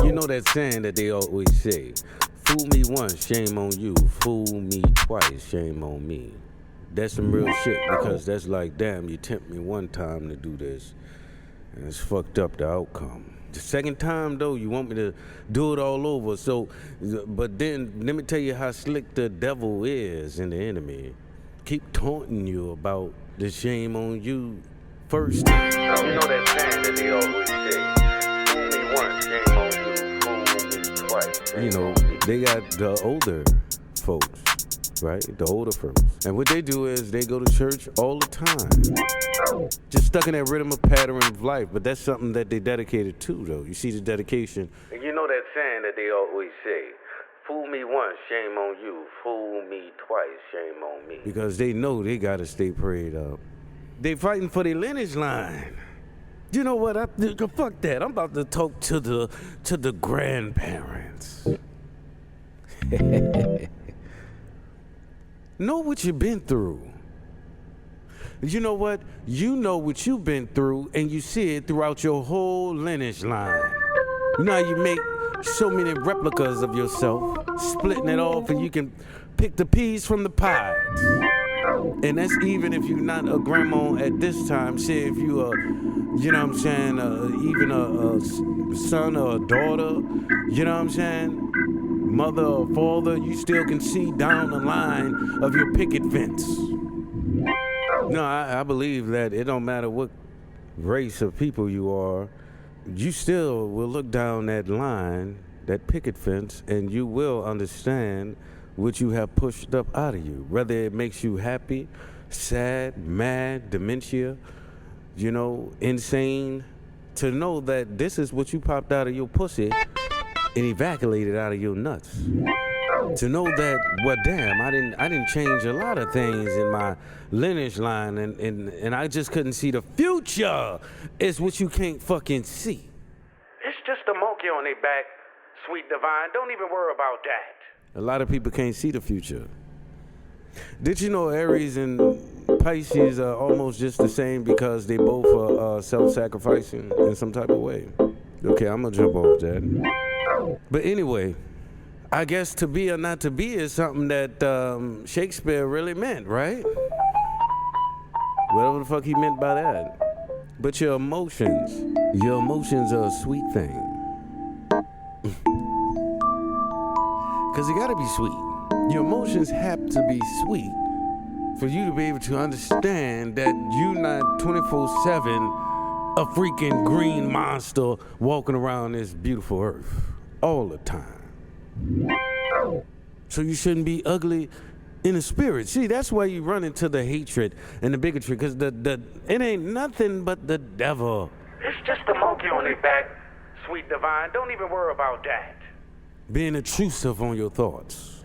You know that saying that they always say, fool me once, shame on you. Fool me twice, shame on me. That's some real shit, because that's like, damn, you tempt me one time to do this, and it's fucked up the outcome. The second time, though, you want me to do it all over. So, but then, let me tell you how slick the devil is and the enemy. Keep taunting you about the shame on you first. You know that saying that they always say, fool me once, shame on you, fool me twice. You know, they got the older folks, right? The older folks. And what they do is they go to church all the time. Just stuck in that rhythm of pattern of life. But that's something that they dedicated to, though. You see the dedication. And you know that saying that they always say, fool me once, shame on you. Fool me twice, shame on me. Because they know they got to stay prayed up. They fighting for their lineage line. You know what? Fuck that. I'm about to talk to the grandparents. Know what you've been through. You know what? You know what you've been through, and you see it throughout your whole lineage line. Now you make so many replicas of yourself, splitting it off, and you can pick the peas from the pies. And that's even if you're not a grandma at this time. Say if you are, you know what I'm saying, even a son or a daughter, you know what I'm saying, mother or father, you still can see down the line of your picket fence. No, I believe that it don't matter what race of people you are, you still will look down that line, that picket fence, and you will understand what you have pushed up out of you. Whether it makes you happy, sad, mad, dementia, you know, insane, to know that this is what you popped out of your pussy and evacuated out of your nuts. To know that, well, damn, I didn't change a lot of things in my lineage line, and I just couldn't see the future. Is what you can't fucking see. It's just a monkey on their back, sweet divine. Don't even worry about that. A lot of people can't see the future. Did you know Aries and Pisces are almost just the same because they both are self-sacrificing in some type of way? Okay, I'm gonna jump off that. But anyway, I guess to be or not to be is something that Shakespeare really meant, right? Whatever the fuck he meant by that. But your emotions are a sweet thing. Because it gotta be sweet. Your emotions have to be sweet for you to be able to understand that you're not 24/7 a freaking green monster walking around this beautiful earth all the time. So you shouldn't be ugly in the spirit. See, that's why you run into the hatred and the bigotry, because it ain't nothing but the devil. It's just a monkey on their back, sweet divine. Don't even worry about that. Being intrusive on your thoughts.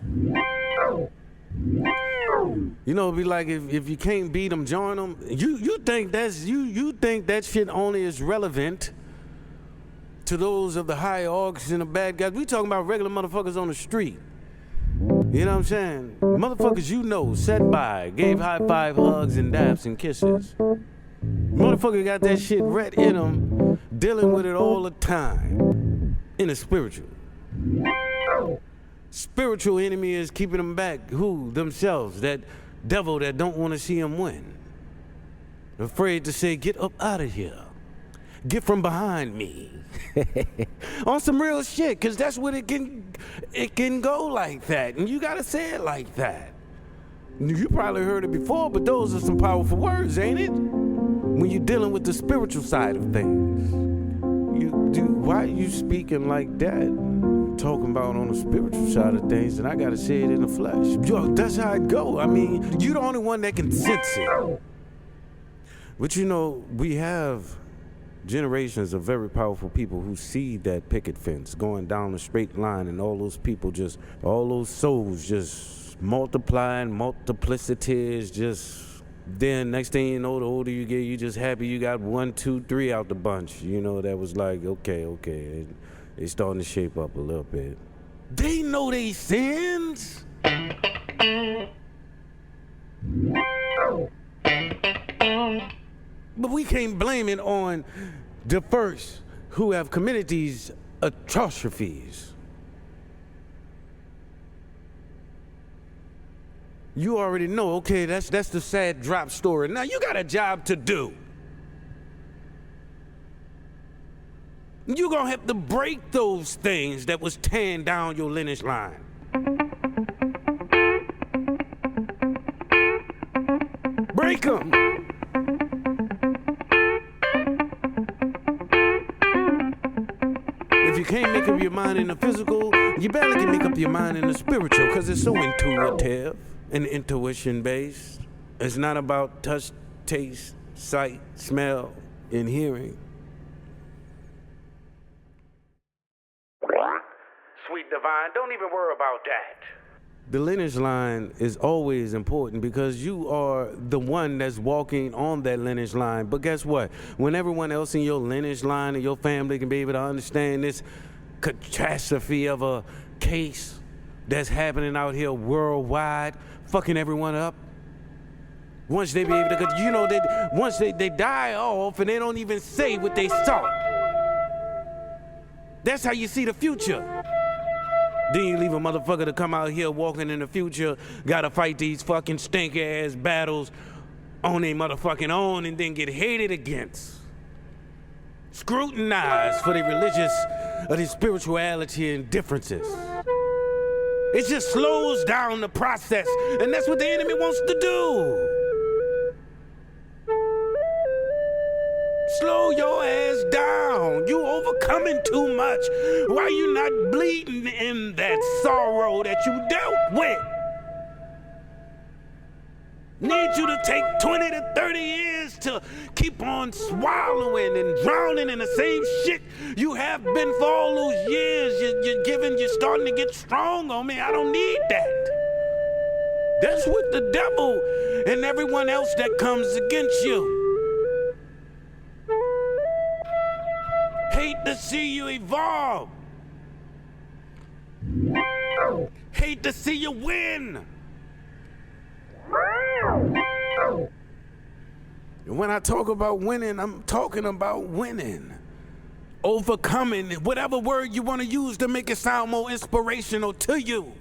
You know, it'd be like if you can't beat them, join them. You think that shit only is relevant to those of the hierarchs and the bad guys. We talking about regular motherfuckers on the street. You know what I'm saying? Motherfuckers you know, sat by, gave high five, hugs, and daps and kisses. Motherfucker got that shit right in them, dealing with it all the time. In the spiritual. Spiritual enemy is keeping them back. Who? Themselves. That devil that don't want to see them win. Afraid to say, get up out of here. Get from behind me. On some real shit, because that's what it can go like that. And you got to say it like that. You probably heard it before, but those are some powerful words, ain't it? When you're dealing with the spiritual side of things. Why are you speaking like that? Talking about on the spiritual side of things, and I gotta say it in the flesh. Yo, that's how it go. I mean, you're the only one that can sense it. But you know, we have generations of very powerful people who see that picket fence going down a straight line, and all those people all those souls just multiplying, multiplicities, just then next thing you know, the older you get, you just happy you got 1, 2, 3 out the bunch. You know, that was like, okay. They starting to shape up a little bit. They know they sins. But we can't blame it on the first who have committed these atrophies. You already know, okay, that's the sad drop story. Now you got a job to do. You're gonna have to break those things that was tearing down your lineage line. Break them. If you can't make up your mind in the physical, you barely can make up your mind in the spiritual, because it's so intuitive and intuition based. It's not about touch, taste, sight, smell, and hearing. Sweet divine, don't even worry about that. The lineage line is always important because you are the one that's walking on that lineage line. But guess what? When everyone else in your lineage line and your family can be able to understand this catastrophe of a case that's happening out here worldwide, fucking everyone up. Once they be able to, once they die off and they don't even say what they saw. That's how you see the future. Then you leave a motherfucker to come out here walking in the future, gotta fight these fucking stinky ass battles on their motherfucking own and then get hated against. Scrutinized for their religious or their spirituality and differences. It just slows down the process, and that's what the enemy wants to do. Slow your ass down. You overcoming too much. Why you not bleeding in that sorrow that you dealt with? Need you to take 20 to 30 years to keep on swallowing and drowning in the same shit you have been for all those years. You're starting to get strong on me. I don't need that. That's what the devil and everyone else that comes against you. Hate to see you evolve. Hate to see you win. And when I talk about winning, I'm talking about winning. Overcoming, whatever word you want to use to make it sound more inspirational to you.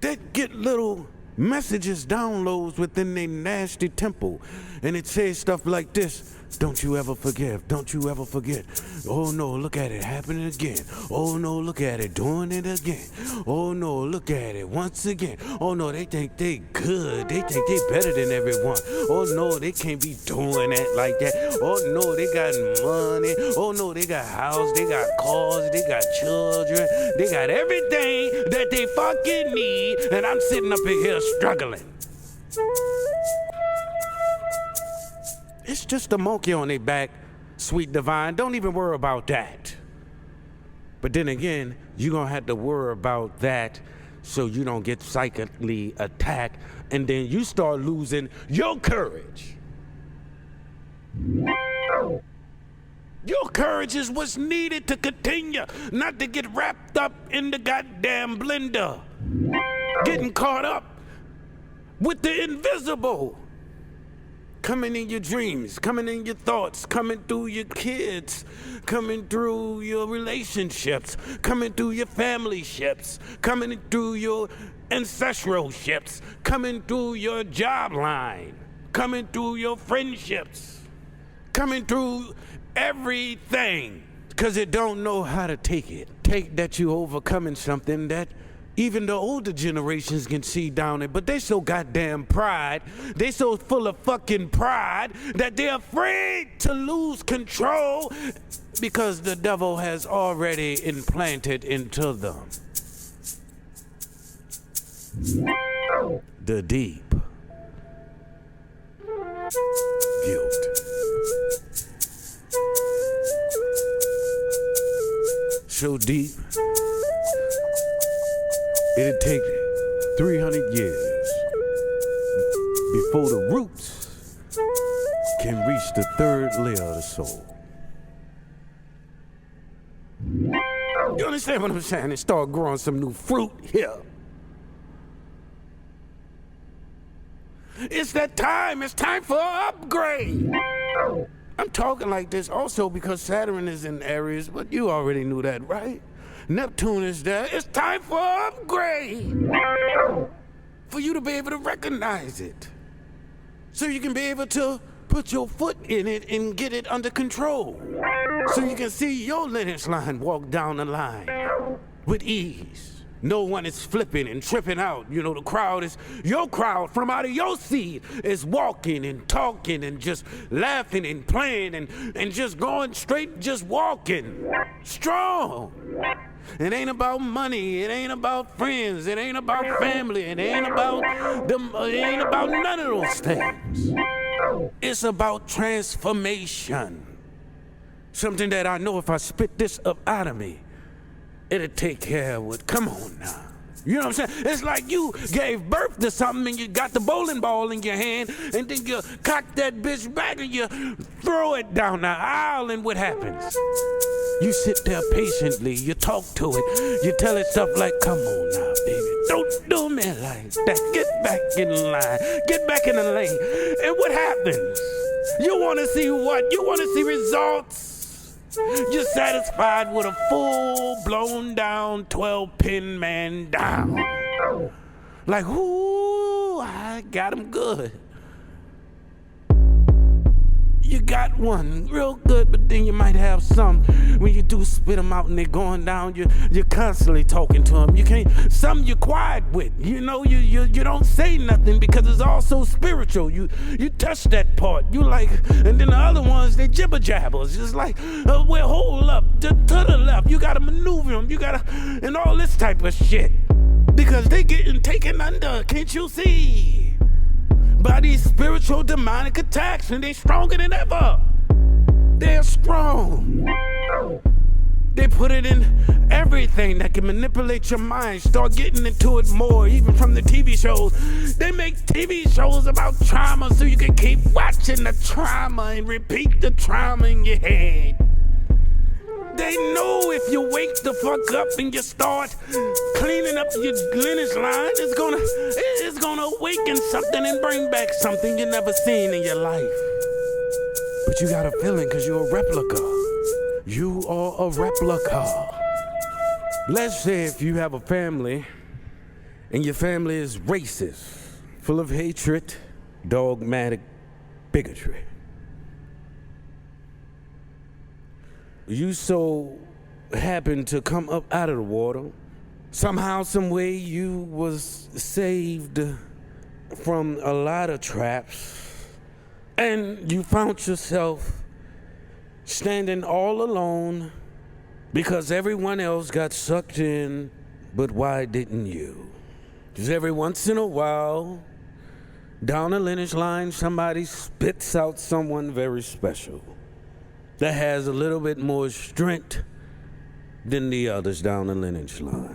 They get little messages, downloads within their nasty temple. And it says stuff like this. Don't you ever forgive. Don't you ever forget. Oh no, look at it happening again. Oh no, look at it doing it again. Oh no, look at it once again. Oh no, they think they good. They think they better than everyone. Oh no, they can't be doing that like that. Oh no, they got money. Oh no, they got house. They got cars. They got children. They got everything that they fucking need. And I'm sitting up in here struggling. It's just a monkey on their back, sweet divine. Don't even worry about that. But then again, you're going to have to worry about that so you don't get psychically attacked, and then you start losing your courage. Your courage is what's needed to continue, not to get wrapped up in the goddamn blender. Getting caught up with the invisible. Coming in your dreams, coming in your thoughts, coming through your kids, coming through your relationships, coming through your family ships, coming through your ancestral ships, coming through your job line, coming through your friendships, coming through everything, because it don't know how to take it. Take that you overcoming something that even the older generations can see down it, but they so goddamn pride, they so full of fucking pride that they're afraid to lose control because the devil has already implanted into them the deep guilt. So deep, it'll take 300 years before the roots can reach the third layer of the soul. You understand what I'm saying? And start growing some new fruit here. It's that time. It's time for an upgrade. I'm talking like this also because Saturn is in Aries, but you already knew that, right? Neptune is there. It's time for upgrade. For you to be able to recognize it. So you can be able to put your foot in it and get it under control. So you can see your lineage line walk down the line with ease. No one is flipping and tripping out. You know, the crowd is, your crowd from out of your seed is walking and talking and just laughing and playing and just going straight, just walking. Strong. It ain't about money. It ain't about friends. It ain't about family. It ain't about them. It ain't about none of those things. It's about transformation. Something that I know if I spit this up out of me, it'll take care of it. Come on now. You know what I'm saying? It's like you gave birth to something and you got the bowling ball in your hand and then you cock that bitch back and you throw it down the aisle, and what happens? You sit there patiently, you talk to it, you tell it stuff like, come on now, baby, don't do me like that. Get back in line, get back in the lane. And what happens? You want to see what? You want to see results? You're satisfied with a full-blown down 12-pin man down. Like, ooh, I got him good. You got one real good, but then you might have some. When you do spit them out and they're going down, you're constantly talking to them. You can't, some you're quiet with. You know, you don't say nothing because it's all so spiritual. You touch that part. You like, and then the other ones, they jibber jabbers. It's like, well, hold up, to the left. You gotta maneuver them. You gotta, and all this type of shit. Because they getting taken under, can't you see? By these spiritual demonic attacks, and they stronger than ever. They're strong. They put it in everything that can manipulate your mind. Start getting into it more, even from the TV shows. They make TV shows about trauma so you can keep watching the trauma and repeat the trauma in your head. They know if you wake the fuck up and you start cleaning up your lineage line, it's gonna awaken something and bring back something you never seen in your life. But you got a feeling because you're a replica. You are a replica. Let's say if you have a family and your family is racist, full of hatred, dogmatic bigotry. You so happen to come up out of the water. Somehow, some way, you was saved from a lot of traps. And you found yourself standing all alone because everyone else got sucked in, but why didn't you? Because every once in a while, down the lineage line, somebody spits out someone very special that has a little bit more strength than the others down the lineage line.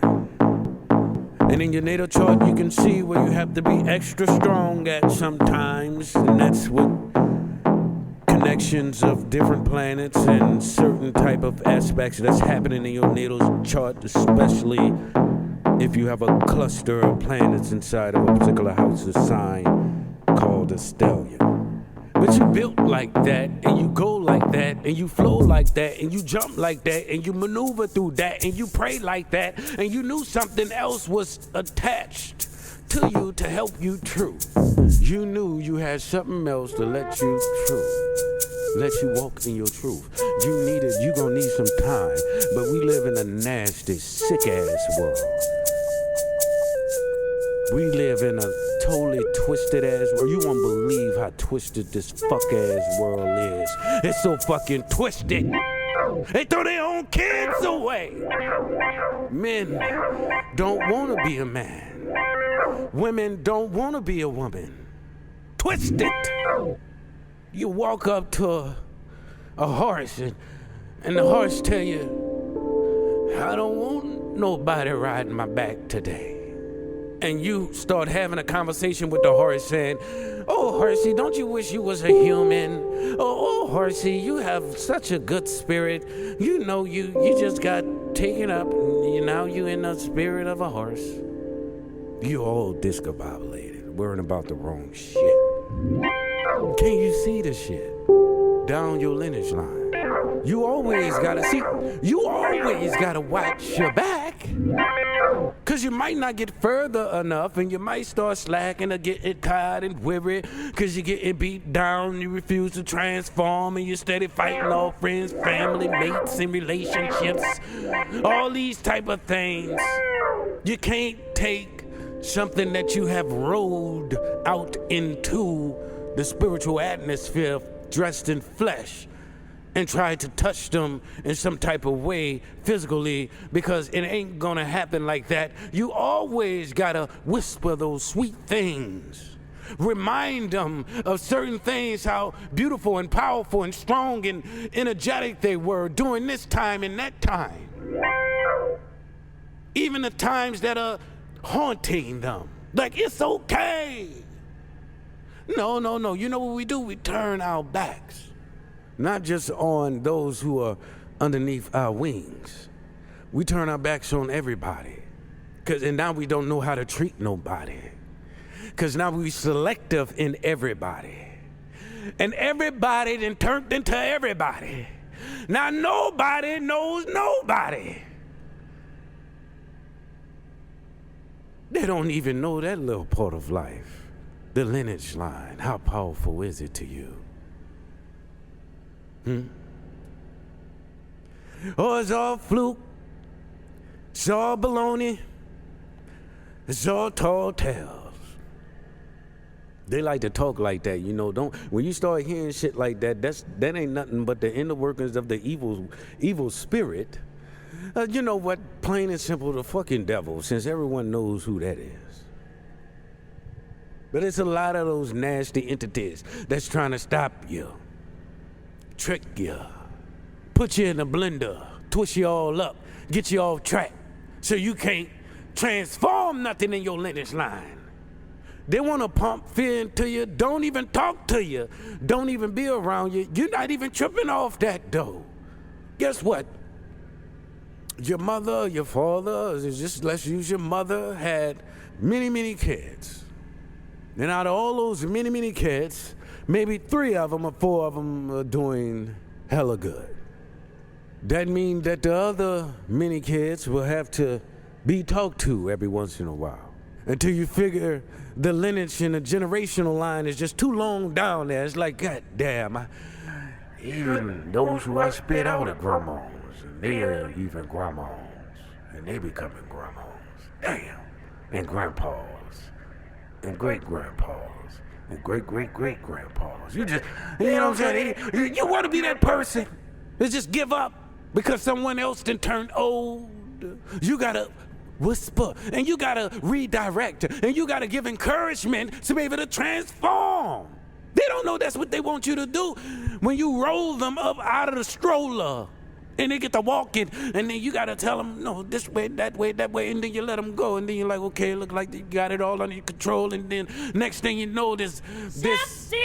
And in your natal chart, you can see where you have to be extra strong at sometimes, and that's what connections of different planets and certain type of aspects that's happening in your natal chart, especially if you have a cluster of planets inside of a particular house or sign called a stellium. But you built like that, and you go like that, and you flow like that, and you jump like that, and you maneuver through that, and you pray like that, and you knew something else was attached to you to help you through. You knew you had something else to let you through, let you walk in your truth. You gonna need some time, but we live in a nasty, sick-ass world. We live in a totally twisted ass world. You won't believe how twisted this fuck ass world is. It's so fucking twisted. They throw their own kids away. Men don't want to be a man. Women don't want to be a woman. Twisted. You walk up to a horse and the horse tell you, I don't want nobody riding my back today. And you start having a conversation with the horse saying, oh, horsey, don't you wish you was a human? Oh, horsey, you have such a good spirit. You know, you just got taken up, and now you in the spirit of a horse. You all discombobulated, worrying about the wrong shit. Can you see the shit? down your lineage line. You always gotta watch your back. Cause you might not get further enough and you might start slacking or getting tired and weary. Cause you getting beat down, you refuse to transform, and you steady fighting all friends, family, mates, and relationships. All these type of things. You can't take something that you have rolled out into the spiritual atmosphere dressed in flesh and try to touch them in some type of way physically, because it ain't gonna happen like that. You always gotta whisper those sweet things. Remind them of certain things, how beautiful and powerful and strong and energetic they were during this time and that time. Even the times that are haunting them. Like, it's okay. No. You know what we do? We turn our backs. Not just on those who are underneath our wings. We turn our backs on everybody. And now we don't know how to treat nobody. Because now we selective in everybody. And everybody then turned into everybody. Now nobody knows nobody. They don't even know that little part of life. The lineage line. How powerful is it to you? Oh, it's all fluke. It's all baloney. It's all tall tales. They like to talk like that, you know. When you start hearing shit like that, that ain't nothing but the inner workings of the evil spirit. You know what? Plain and simple, the fucking devil, since everyone knows who that is. But it's a lot of those nasty entities that's trying to stop you, trick you, put you in a blender, twist you all up, get you off track, so you can't transform nothing in your lineage line. They want to pump fear into you, don't even talk to you, don't even be around you. You're not even tripping off that though. Guess what? Your mother, your father, let's use your mother, had many kids. And out of all those many kids, maybe 3 of them or 4 of them are doing hella good. That means that the other many kids will have to be talked to every once in a while. Until you figure the lineage and the generational line is just too long down there. It's like, God damn, even those who I spit out are grandmas, and they are even grandmas, and they becoming grandmas. Damn. And grandpas, and great-grandpas, and great-great-great-grandpas. You know what I'm saying? You want to be that person that just give up because someone else done turned old. You got to whisper, and you got to redirect, and you got to give encouragement to be able to transform. They don't know that's what they want you to do. When you roll them up out of the stroller, and they get to walking, and then you got to tell them, no, this way, that way, and then you let them go, and then you're like, okay, look like you got it all under your control, and then next thing you know, this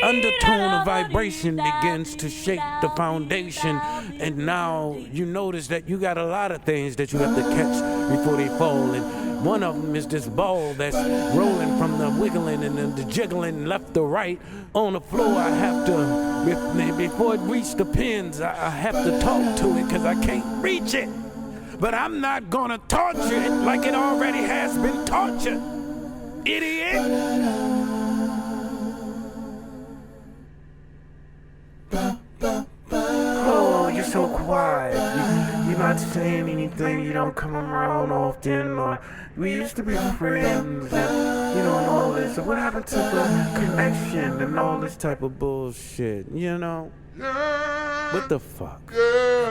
undertone of vibration begins to shake the foundation, and now you notice that you got a lot of things that you have to catch before they fall, and one of them is this ball that's rolling from the wiggling and the jiggling left to right on the floor. I have to, before it reaches the pins, I have to talk to it because I can't reach it. But I'm not gonna torture it like it already has been tortured. Idiot! Oh, you're so quiet. You're not saying anything. You don't come around often. Or we used to be friends, and and all this. So what happened to the connection and all this type of bullshit? What the fuck?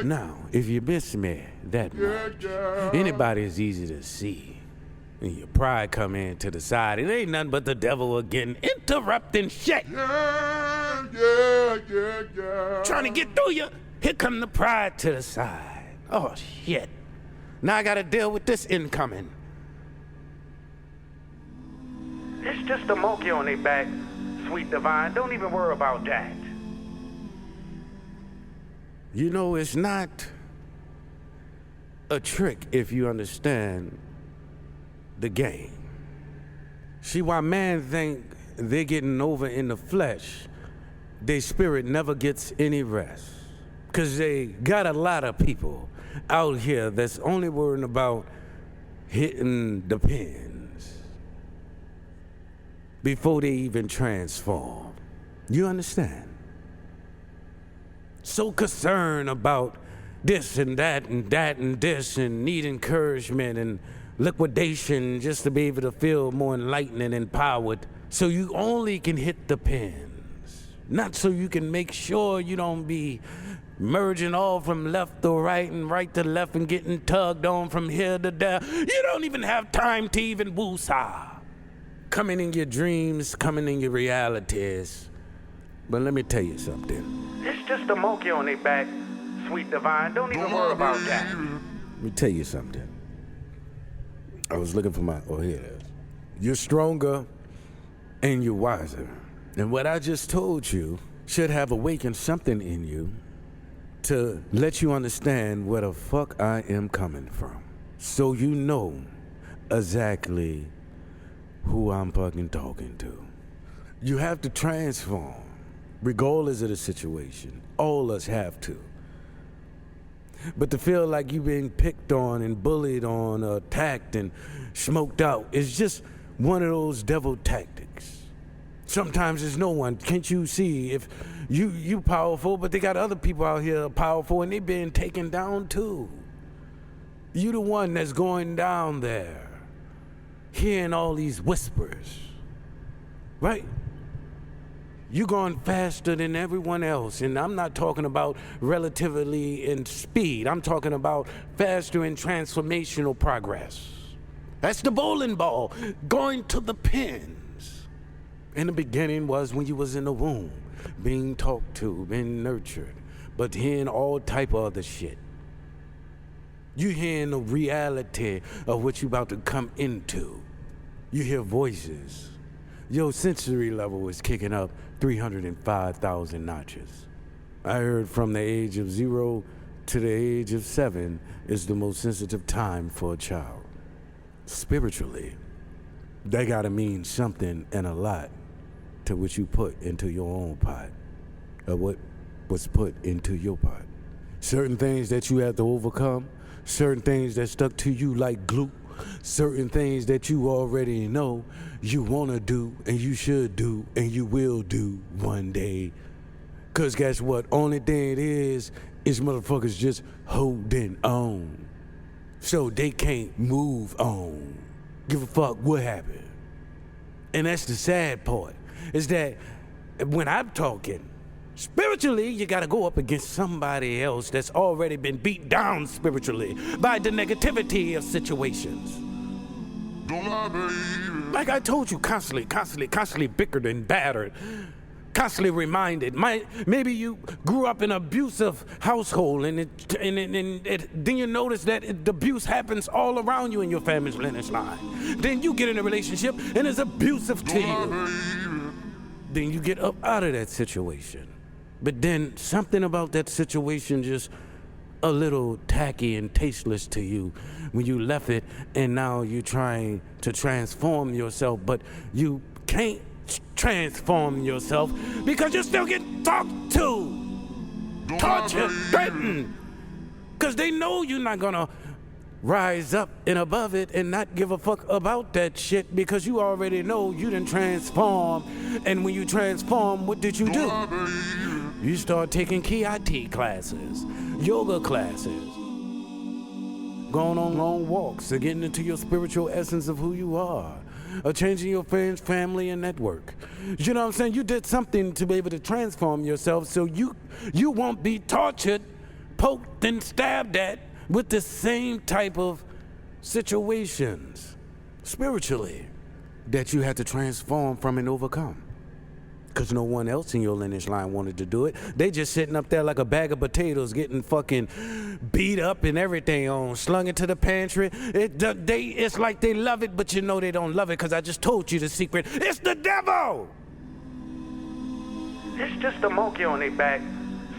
Now, if you miss me that much, anybody is easy to see. And your pride come in to the side. It ain't nothing but the devil again interrupting shit. Trying to get through you. Here come the pride to the side. Oh, shit. Now I gotta deal with this incoming. It's just a monkey on their back, sweet divine. Don't even worry about that. It's not a trick if you understand the game. See, why man think they're getting over in the flesh their spirit never gets any rest. Because they got a lot of people out here that's only worrying about hitting the pins before they even transform. You understand? So concerned about this and that and that and this and need encouragement and liquidation just to be able to feel more enlightened and empowered. So you only can hit the pins, not so you can make sure you don't be merging all from left to right and right to left and getting tugged on from here to there. You don't even have time to even woosah. Coming in your dreams, coming in your realities. But let me tell you something. It's just a monkey on their back, sweet divine. Don't even worry about that. Let me tell you something. I was looking for my, here it is. You're stronger and you're wiser. And what I just told you should have awakened something in you to let you understand where the fuck I am coming from. So you know exactly who I'm fucking talking to. You have to transform, regardless of the situation. All us have to. But to feel like you've been picked on and bullied on, attacked and smoked out is just one of those devil tactics. Sometimes there's no one. Can't you see if you powerful, but they got other people out here powerful and they been taken down too. You the one that's going down there, hearing all these whispers, right? You going faster than everyone else, and I'm not talking about relatively in speed. I'm talking about faster in transformational progress. That's the bowling ball, going to the pins. In the beginning was when you was in the womb, being talked to, being nurtured, but hearing all type of other shit. You hearing the reality of what you about to come into. You hear voices. Your sensory level is kicking up 305,000 notches. I heard from the age of 0 to the age of 7 is the most sensitive time for a child. Spiritually, they gotta mean something and a lot to what you put into your own pot, or what was put into your pot. Certain things that you have to overcome, certain things that stuck to you like glue, certain things that you already know you want to do and you should do and you will do one day. Because guess what? Only thing it is motherfuckers just holding on. So they can't move on. Give a fuck what happened. And that's the sad part, is that when I'm talking, spiritually, you gotta go up against somebody else that's already been beat down spiritually by the negativity of situations. Like I told you, constantly bickered and battered, constantly reminded. Maybe you grew up in an abusive household, and then you notice that the abuse happens all around you in your family's lineage line. Then you get in a relationship, and it's abusive to you. Then you get up out of that situation. But then something about that situation just a little tacky and tasteless to you when you left it, and now you're trying to transform yourself, but you can't transform yourself because you still get talked to, tortured, threatened, because they know you're not gonna rise up and above it and not give a fuck about that shit, because you already know you done transform. And when you transform, what did you do? You start taking KIT classes, yoga classes, going on long walks, or getting into your spiritual essence of who you are, or changing your friends, family, and network. You know what I'm saying? You did something to be able to transform yourself so you won't be tortured, poked, and stabbed at with the same type of situations spiritually that you had to transform from and overcome. Because no one else in your lineage line wanted to do it. They just sitting up there like a bag of potatoes, getting fucking beat up and everything on, slung into the pantry. It's like they love it, but you know they don't love it, because I just told you the secret. It's the devil! It's just a monkey on their back,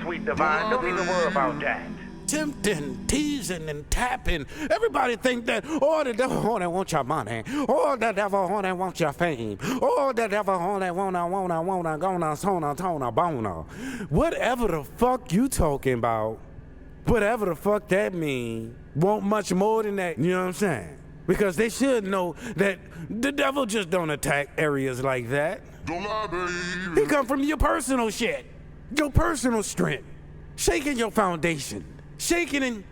sweet divine. Don't even worry about that. tempting, teasing, and tapping. Everybody think that, oh, the devil only wants your money. Oh, the devil only wants your fame. Oh, the devil only wanna, bona. Whatever the fuck you talking about, whatever the fuck that mean, want much more than that, you know what I'm saying? Because they should know that the devil just don't attack areas like that. Don't lie, baby. He come from your personal shit, your personal strength, shaking your foundation, shaking in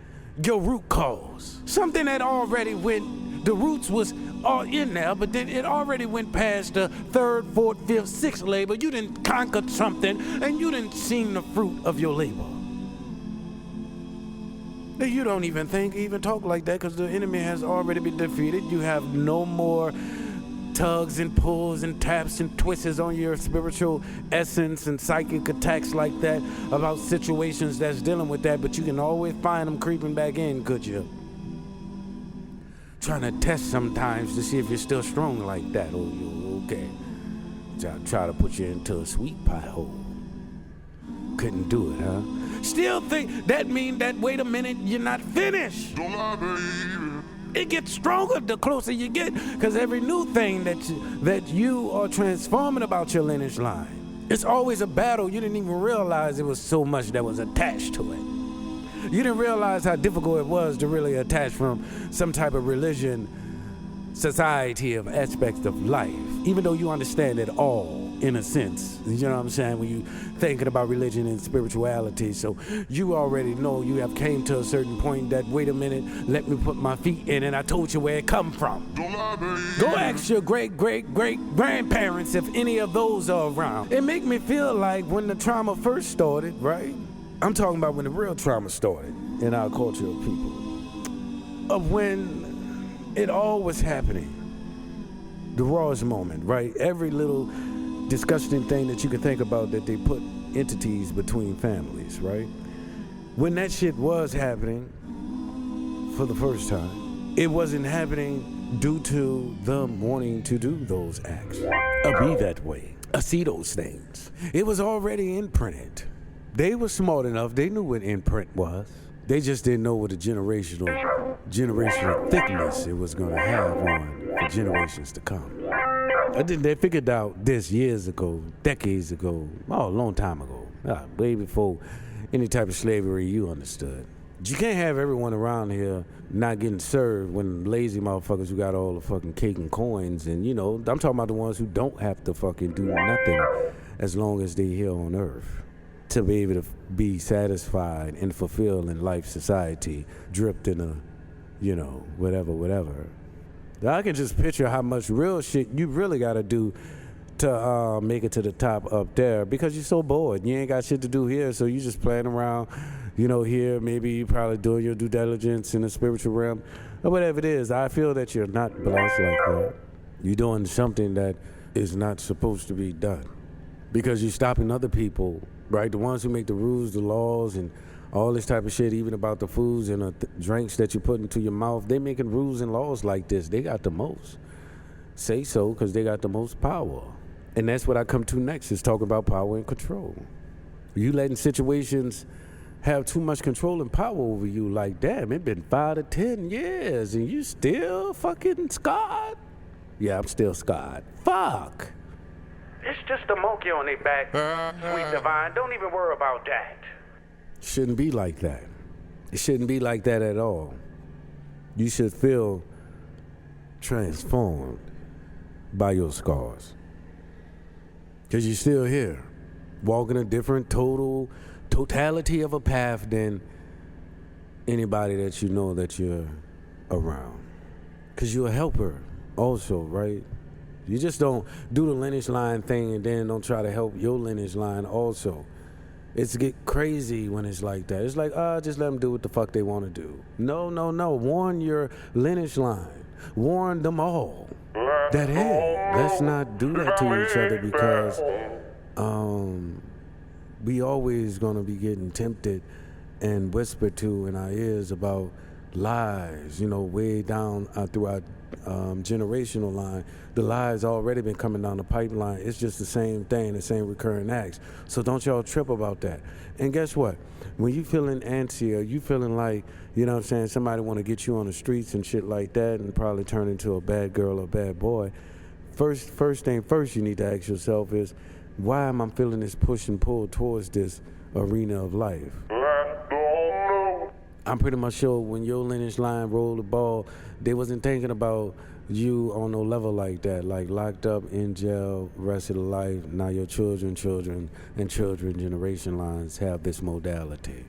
your root cause. Something that already went, the roots was all in there, but then it already went past the 3rd, 4th, 5th, 6th labor. You didn't conquer something, and you didn't see the fruit of your labor. You don't even talk like that, because the enemy has already been defeated. You have no more tugs and pulls and taps and twists on your spiritual essence and psychic attacks like that about situations that's dealing with that, but you can always find them creeping back in, could you? Trying to test sometimes to see if you're still strong like that. Oh, you okay? Try to put you into a sweet pie hole. Couldn't do it, huh? Still think that mean that, wait a minute, you're not finished. Don't lie, baby. It gets stronger the closer you get, because every new thing that you are transforming about your lineage line, it's always a battle. You didn't even realize it was so much that was attached to it. You didn't realize how difficult it was to really attach from some type of religion, society, of aspects of life, even though you understand it all in a sense. You know what I'm saying? When you thinking about religion and spirituality, so you already know you have came to a certain point that, wait a minute, let me put my feet in, and I told you where it come from. Don't lie, baby. Go ask your great-great-great-grandparents if any of those are around. It make me feel like when the trauma first started, right? I'm talking about when the real trauma started in our culture of people. Of when it all was happening. The rawest moment, right? Every little disgusting thing that you can think about that they put entities between families, right? When that shit was happening for the first time, it wasn't happening due to them wanting to do those acts, or be that way, or see those things. It was already imprinted. They were smart enough, they knew what imprint was. They just didn't know what a generational thickness it was gonna have on for generations to come. I think they figured out this years ago, decades ago, a long time ago, way before any type of slavery you understood. You can't have everyone around here not getting served when lazy motherfuckers who got all the fucking cake and coins, and you know, I'm talking about the ones who don't have to fucking do nothing as long as they're here on earth to be able to be satisfied and fulfilled in life, society, dripped in a, you know, whatever. I can just picture how much real shit you really got to do to make it to the top up there, because you're so bored. You ain't got shit to do here, so you just playing around, you know, here. Maybe you probably doing your due diligence in the spiritual realm or whatever it is. I feel that you're not blessed like that. You're doing something that is not supposed to be done because you're stopping other people, right? The ones who make the rules, the laws, and all this type of shit, even about the foods and the drinks that you put into your mouth. They making rules and laws like this. They got the most. Say so, because they got the most power. And that's what I come to next, is talking about power and control. You letting situations have too much control and power over you, like, damn, it been 5 to 10 years and you still fucking scarred? Yeah, I'm still scarred. Fuck. It's just a monkey on their back, sweet divine. Don't even worry about that. Shouldn't be like that. It shouldn't be like that at all. You should feel transformed by your scars, because you're still here, walking a different totality of a path than anybody that you know that you're around, because you're a helper also, right? You just don't do the lineage line thing and then don't try to help your lineage line also. It's get crazy when it's like that. It's like, just let them do what the fuck they want to do. No. Warn your lineage line. Warn them all that, hey, let's not do that to each other, because we always going to be getting tempted and whispered to in our ears about lies, way down through our generational line. The lies already been coming down the pipeline. It's just the same thing, the same recurring acts. So don't y'all trip about that. And guess what? When you feeling antsy, or you feeling like, somebody want to get you on the streets and shit like that and probably turn into a bad girl or bad boy, first thing first you need to ask yourself is, why am I feeling this push and pull towards this arena of life? I'm pretty much sure when your lineage line rolled the ball, they wasn't thinking about you on no level like that, like locked up in jail, rest of the life. Now your children generation lines have this modality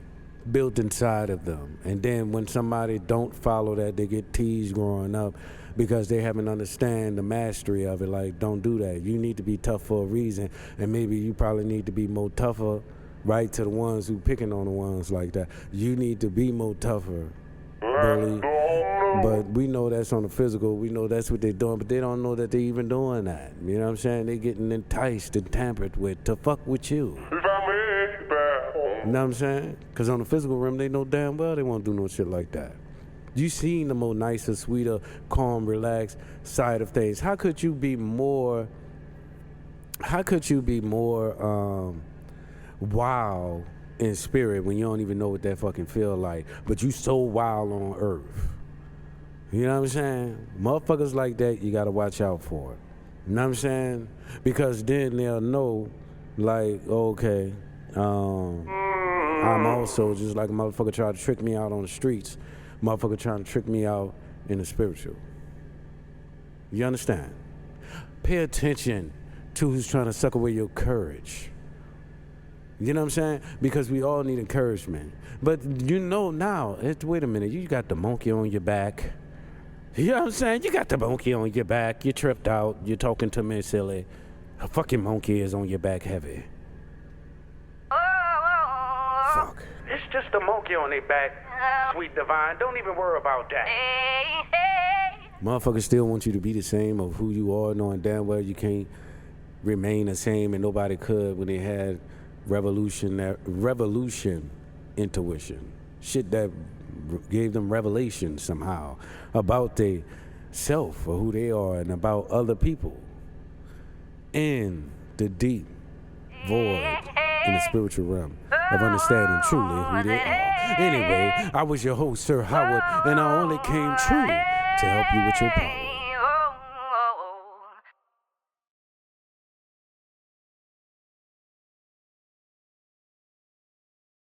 built inside of them. And then when somebody don't follow that, they get teased growing up because they haven't understand the mastery of it. Like, don't do that. You need to be tough for a reason, and maybe you probably need to be more tougher, right, to the ones who picking on the ones like that. You need to be more tougher, Billy. But we know that's on the physical. We know that's what they're doing, but they don't know that they're even doing that. You know what I'm saying? They getting enticed and tampered with to fuck with you. You know what I'm saying? Because on the physical realm, they know damn well they won't do no shit like that. You seen the more nicer, sweeter, calm, relaxed side of things. How could you be more wild in spirit when you don't even know what that fucking feel like, but you so wild on earth? You know what I'm saying? Motherfuckers like that, you gotta watch out for. You know what I'm saying? Because then they'll know, like, okay, I'm also just like a motherfucker trying to trick me out on the streets. Motherfucker trying to trick me out in the spiritual. You understand? Pay attention to who's trying to suck away your courage. You know what I'm saying? Because we all need encouragement. But now, wait a minute, you got the monkey on your back. You know what I'm saying? You got the monkey on your back. You tripped out. You're talking to me silly. A fucking monkey is on your back heavy. Fuck. It's just a monkey on their back, sweet divine. Don't even worry about that. Motherfuckers still want you to be the same of who you are, knowing damn well you can't remain the same, and nobody could when they had revolution intuition. Shit that gave them revelation somehow about they self or who they are and about other people in the deep void in the spiritual realm of understanding truly who they are. Anyway, I was your host, Sir Howard, and I only came true to help you with your power.